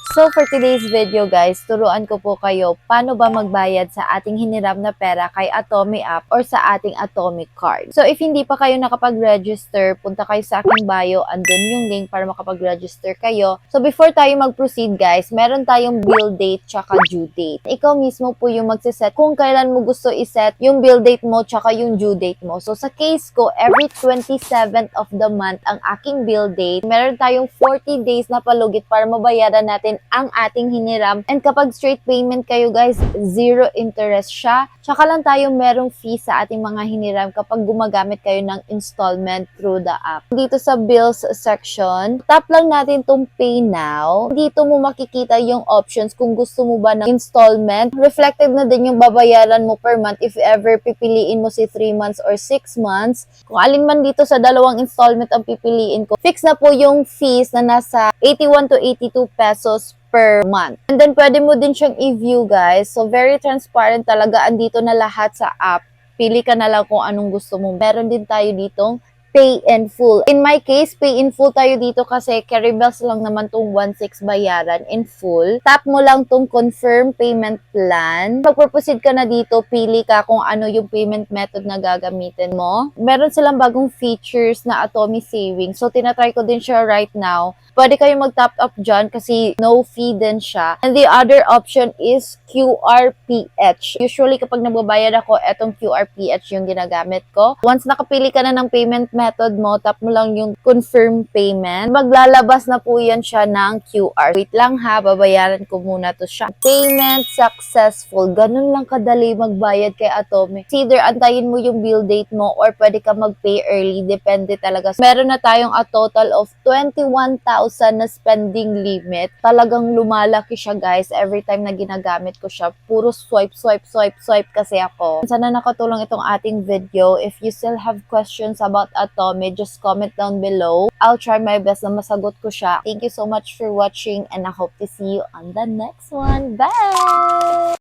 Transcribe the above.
So for today's video guys, turuan ko po kayo paano ba magbayad sa ating hiniram na pera kay Atomy app or sa ating Atomy card. So if hindi pa kayo nakapag-register, punta kayo sa aking bio, andun yung link para makapag-register kayo. So before tayo mag-proceed guys, meron tayong bill date tsaka due date. Ikaw mismo po yung magsiset kung kailan mo gusto iset yung bill date mo tsaka yung due date mo. So sa case ko, every 27th of the month ang aking bill date. Meron tayong 40 days na palugit para mabayaran natin ang ating hiniram. And kapag straight payment kayo guys, zero interest siya. Tsaka lang tayo merong fee sa ating mga hiniram kapag gumagamit kayo ng installment through the app. Dito sa bills section, tap lang natin tong pay now. Dito mo makikita yung options kung gusto mo ba ng installment. Reflected na din yung babayaran mo per month if ever pipiliin mo si 3 months or 6 months. Kung alin man dito sa dalawang installment ang pipiliin ko, fix na po yung fees na nasa 81 to 82 pesos per month. And then, pwede mo din siyang i-view, guys. So, very transparent talaga. Andito na lahat sa app. Pili ka na lang kung anong gusto mo. Meron din tayo ditong pay in full. In my case, pay in full tayo dito kasi carry bells lang naman tong 1.6 bayaran in full. Tap mo lang tong confirm payment plan. Pag-proceed ka na dito, pili ka kung ano yung payment method na gagamitin mo. Meron silang bagong features na Atomy Savings. So, tinatry ko din siya right now. Pwede kayo mag-top up dyan kasi no fee din siya. And the other option is QRPH. Usually, kapag nagbabayad ako, etong QRPH yung ginagamit ko. Once nakapili ka na ng payment method mo, tap mo lang yung confirm payment. Maglalabas na po yan siya ng QR. Wait lang ha, babayaran ko muna to siya. Payment successful. Ganun lang kadali magbayad kay Atomy. Either antayin mo yung bill date mo or pwede ka mag-pay early. Depende talaga. Meron na tayong a total of 21,000 na spending limit. Talagang lumalaki siya guys every time na ginagamit ko siya. Puro swipe kasi ako. Sana nakatulong itong ating video. If you still have questions about Atomy, just comment down below. I'll try my best na masagot ko siya. Thank you so much for watching and I hope to see you on the next one. Bye!